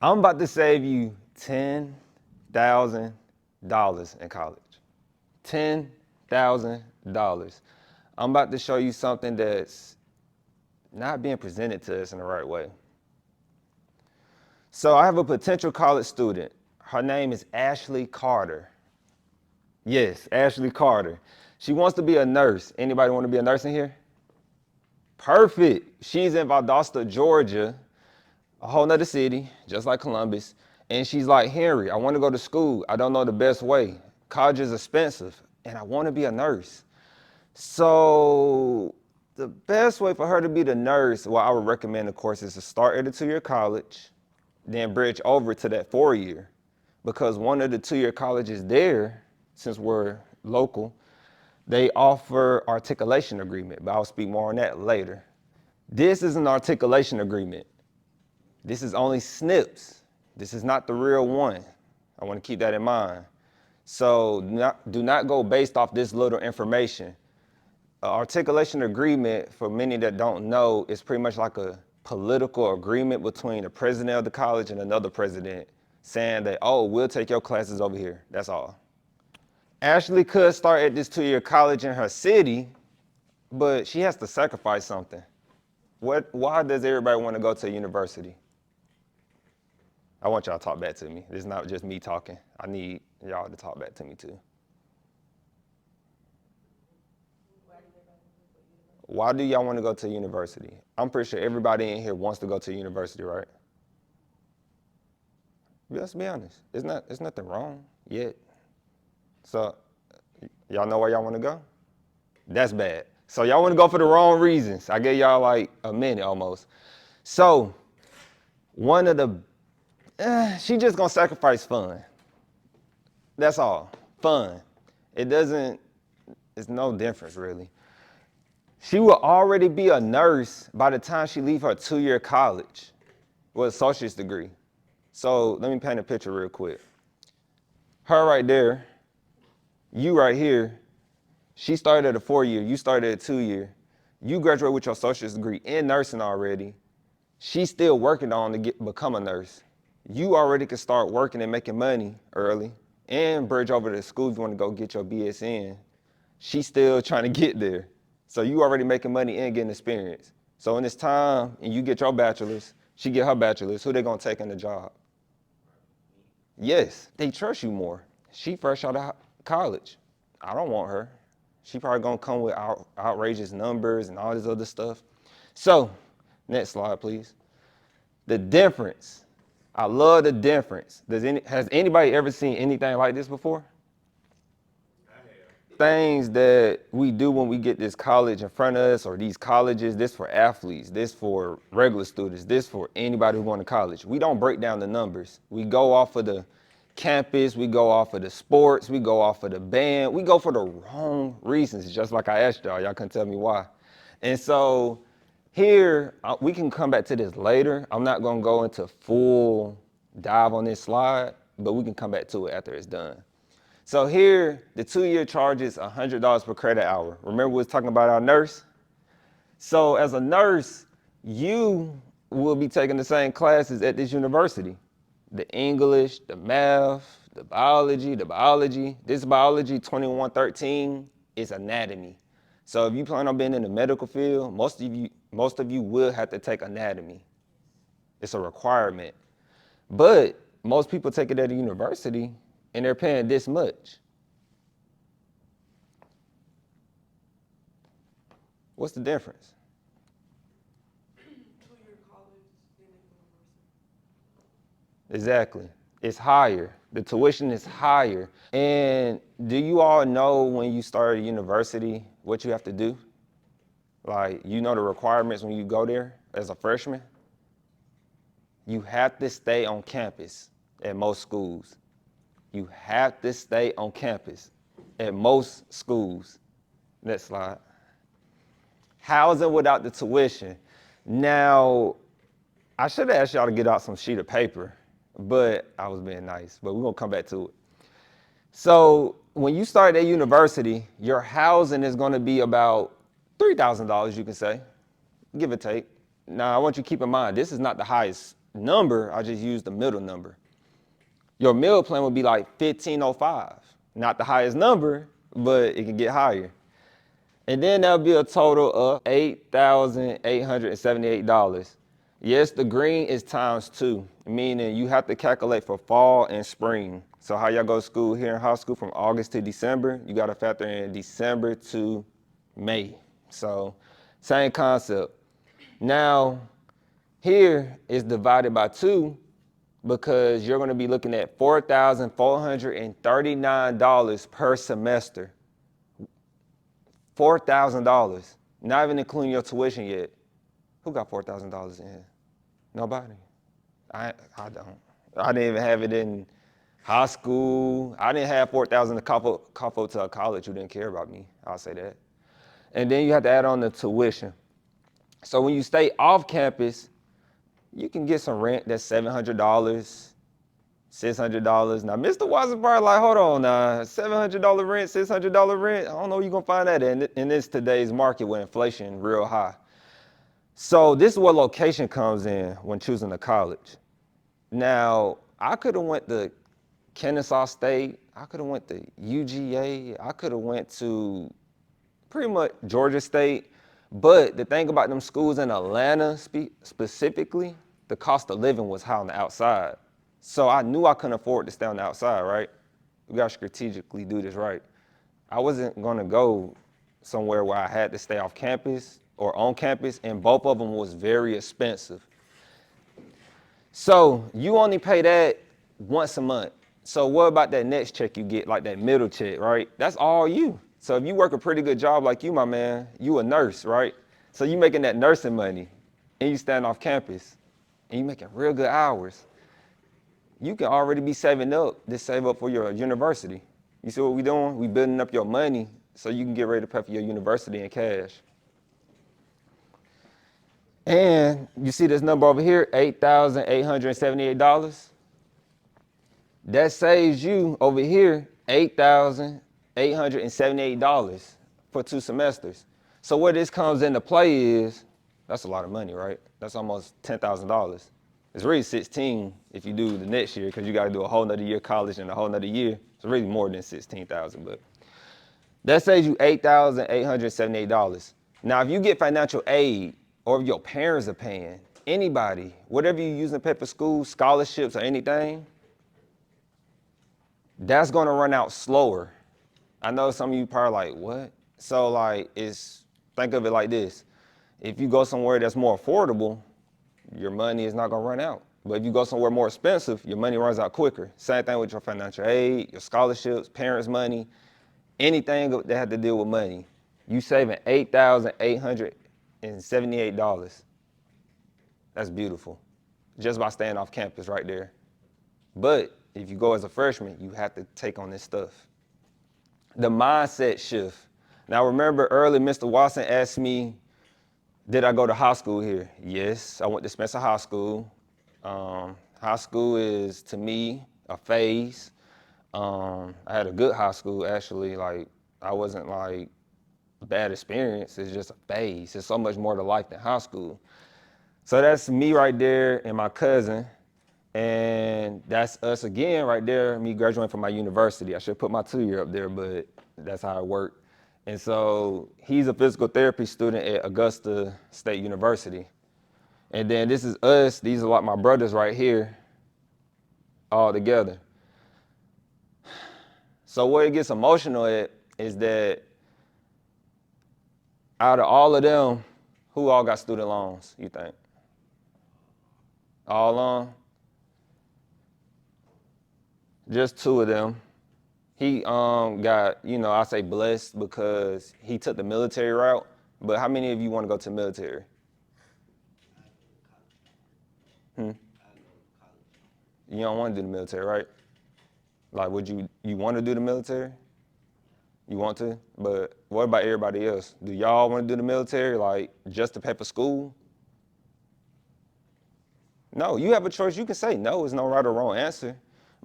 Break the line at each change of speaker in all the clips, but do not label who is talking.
I'm about to save you $10,000 in college. $10,000. I'm about to show you something that's not being presented to us in the right way. So I have a potential college student. Her name is Ashley Carter. Yes, Ashley Carter. She wants to be a nurse. Anybody want to be a nurse in here? Perfect. She's in Valdosta, Georgia, a whole nother city, just like Columbus. And she's like, Henry, I want to go to school. I don't know the best way. College is expensive, and I want to be a nurse. So the best way for her to be the nurse, well, I would recommend, of course, is to start at a 2-year college, then bridge over to that 4-year. Because one of the 2-year colleges there, since we're local, they offer articulation agreement, but I'll speak more on that later. This is an articulation agreement. This is only SNPs. This is not the real one. I want to keep that in mind. So do not go based off this little information. Articulation agreement, for many that don't know, is pretty much like a political agreement between the president of the college and another president saying that, oh, we'll take your classes over here. That's all. Ashley could start at this 2-year college in her city, but she has to sacrifice something. Why does everybody want to go to a university? I want y'all to talk back to me. This is not just me talking. I need y'all to talk back to me too. Why do y'all want to go to university? I'm pretty sure everybody in here wants to go to university, right? Let's be honest. It's nothing wrong yet. So y'all know where y'all want to go? That's bad. So y'all want to go for the wrong reasons. I gave y'all like a minute almost. So one of the, she just gonna sacrifice fun. That's all, fun. It's no difference really. She will already be a nurse by the time she leave her 2-year college with an associate's degree. So let me paint a picture real quick. Her right there, you right here, she started at a 4-year, you started at a 2-year. You graduate with your associate's degree in nursing already. She's still working on to become a nurse. You already can start working and making money early and bridge over to the school if you want to go get your BS in. She's still trying to get there. So you already making money and getting experience. So in this time, and you get your bachelor's, she get her bachelor's, who they gonna take in the job? Yes, they trust you more. She fresh out of college. I don't want her. She probably gonna come with outrageous numbers and all this other stuff. So, next slide, please. The difference. I love the difference. Has anybody ever seen anything like this before? Things that we do when we get this college in front of us, or these colleges, this for athletes, this for regular students, this for anybody who's going to college. We don't break down the numbers. We go off of the campus, we go off of the sports, we go off of the band, we go for the wrong reasons, just like I asked y'all couldn't tell me why. And so here, we can come back to this later. I'm not going to go into full dive on this slide, but we can come back to it after it's done. So here, the 2-year charge is $100 per credit hour. Remember we was talking about our nurse? So as a nurse, you will be taking the same classes at this university. The English, the math, the biology. This biology 2113 is anatomy. So if you plan on being in the medical field, most of you will have to take anatomy. It's a requirement. But most people take it at a university and they're paying this much. What's the difference?
2-year college and university.
Exactly. It's higher. The tuition is higher. And do you all know when you start at university what you have to do? Like, you know the requirements when you go there as a freshman? You have to stay on campus at most schools. You have to stay on campus at most schools. Next slide. Housing without the tuition. Now, I should have asked y'all to get out some sheet of paper, but I was being nice, but we're gonna come back to it. So when you start at university, your housing is gonna be about $3,000, you can say, give or take. Now, I want you to keep in mind, this is not the highest number, I just used the middle number. Your meal plan would be like $15.05. Not the highest number, but it can get higher. And then that'll be a total of $8,878. Yes, the green is times 2, meaning you have to calculate for fall and spring. So how y'all go to school here in high school from August to December, you got to factor in December to May. So same concept. Now, here is divided by 2 because you're going to be looking at $4,439 per semester. $4,000, not even including your tuition yet. Who got $4,000 in here? Nobody. I don't. I didn't even have it in high school. I didn't have $4,000 to cough up to a college who didn't care about me. I'll say that. And then you have to add on the tuition. So when you stay off campus, you can get some rent that's $700, $600. Now, Mr. Watson probably like, hold on now, $700 rent, $600 rent? I don't know where you're going to find that in this today's market with inflation real high. So this is where location comes in when choosing a college. Now, I could have went to Kennesaw State. I could have went to UGA. I could have went to pretty much Georgia State. But the thing about them schools in Atlanta specifically, the cost of living was high on the outside. So I knew I couldn't afford to stay on the outside, right? We got to strategically do this right. I wasn't going to go somewhere where I had to stay off campus or on campus, and both of them was very expensive. So you only pay that once a month. So what about that next check you get, like that middle check, right? That's all you. So if you work a pretty good job like you, my man, you a nurse, right? So you making that nursing money, and you stand off campus, and you making real good hours. You can already be saving up to save up for your university. You see what we doing? We building up your money so you can get ready to pay for your university in cash. And you see this number over here, $8,878? That saves you over here $8,878 for 2 semesters. So where this comes into play is, that's a lot of money, right? That's almost $10,000. It's really 16 if you do the next year, because you got to do a whole nother year of college and a whole nother year. It's really more than 16,000, but that saves you $8,878. Now, if you get financial aid, or if your parents are paying, anybody, whatever you're using to pay for school, scholarships or anything, that's going to run out slower. I know some of you probably like, what? So like, think of it like this. If you go somewhere that's more affordable, your money is not going to run out. But if you go somewhere more expensive, your money runs out quicker. Same thing with your financial aid, your scholarships, parents' money, anything that had to deal with money. You saving $8,878. That's beautiful. Just by staying off campus right there. But if you go as a freshman, you have to take on this stuff. The mindset shift. Now remember earlier, Mr. Watson asked me, did I go to high school here? Yes, I went to Spencer High School. High school is, to me, a phase. I had a good high school, actually. Like, I wasn't like a bad experience. It's just a phase. There's so much more to life than high school. So that's me right there and my cousin. And that's us again right there, me graduating from my university. I should put my 2-year up there, but that's how it worked. And so he's a physical therapy student at Augusta State University. And then this is us. These are like my brothers right here, all together. So where it gets emotional at is that out of all of them, who all got student loans, you think? All on? Just 2 of them. He got, I say blessed because he took the military route. But how many of you want to go to the military? You don't want to do the military, right? Like, would you want to do the military? You want to? But what about everybody else? Do y'all want to do the military, like, just to pay for school? No, you have a choice. You can say no. There's no right or wrong answer.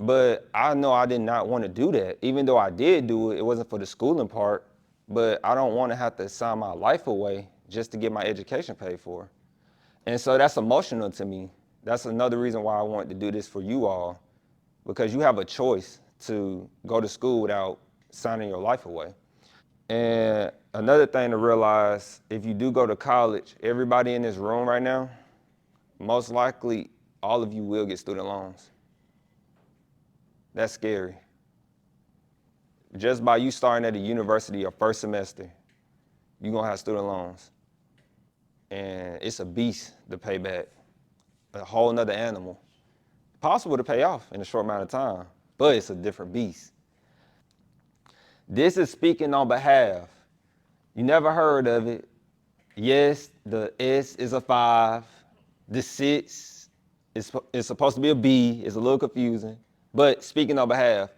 But I know I did not want to do that. Even though I did do it, it wasn't for the schooling part. But I don't want to have to sign my life away just to get my education paid for. And so that's emotional to me. That's another reason why I wanted to do this for you all, because you have a choice to go to school without signing your life away. And another thing to realize, if you do go to college, everybody in this room right now, most likely all of you will get student loans. That's scary. Just by you starting at a university your first semester, you're gonna have student loans. And it's a beast to pay back, a whole nother animal. Possible to pay off in a short amount of time, but it's a different beast. This is speaking on behalf. You never heard of it. Yes, the S is a 5. The 6 is supposed to be a B. It's a little confusing. But speaking on behalf.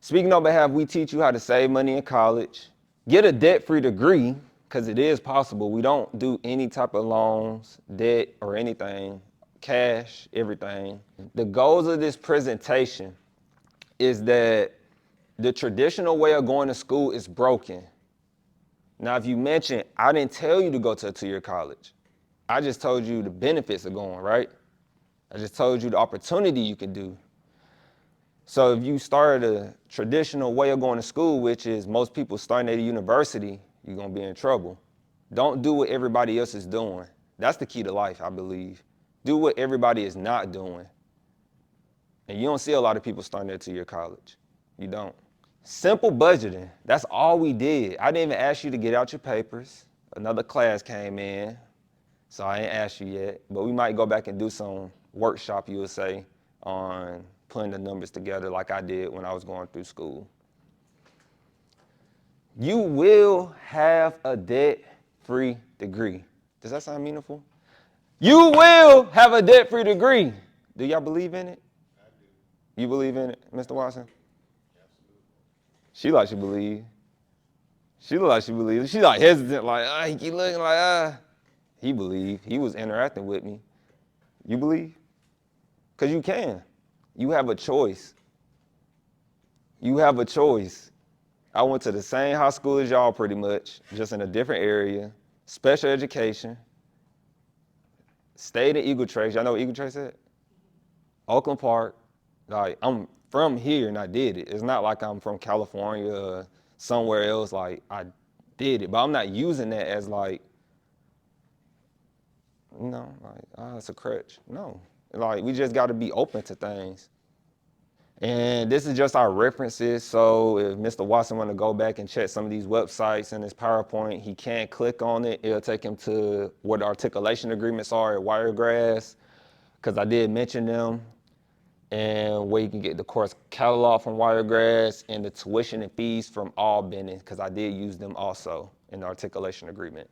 Speaking on behalf, we teach you how to save money in college, get a debt-free degree, because it is possible. We don't do any type of loans, debt, or anything, cash, everything. The goals of this presentation is that the traditional way of going to school is broken. Now, if you mention, I didn't tell you to go to a two-year college. I just told you the benefits of going, right? I just told you the opportunity you can do. So if you start a traditional way of going to school, which is most people starting at a university, you're gonna be in trouble. Don't do what everybody else is doing. That's the key to life, I believe. Do what everybody is not doing. And you don't see a lot of people starting at two-year college. You don't. Simple budgeting, that's all we did. I didn't even ask you to get out your papers. Another class came in, so I ain't asked you yet, but we might go back and do some workshop, you would say, on putting the numbers together like I did when I was going through school. You will have a debt-free degree. Does that sound meaningful? You will have a debt-free degree. Do y'all believe in it? I do. You believe in it, Mr. Watson? She like she believe. She look like she believes. She like hesitant, like, he keep looking like, He believe. He was interacting with me. You believe? Because you can. You have a choice. You have a choice. I went to the same high school as y'all pretty much, just in a different area, special education, stayed in Eagle Trace. Y'all know what Eagle Trace is? Oakland Park. Like, I'm from here and I did it. It's not like I'm from California or somewhere else. Like, I did it, but I'm not using that as like, it's a crutch. No, like, we just got to be open to things. And this is just our references. So if Mr. Watson want to go back and check some of these websites in his PowerPoint, he can click on it. It'll take him to what the articulation agreements are at Wiregrass, because I did mention them, and where you can get the course catalog from Wiregrass and the tuition and fees from Albany, because I did use them also in the articulation agreement.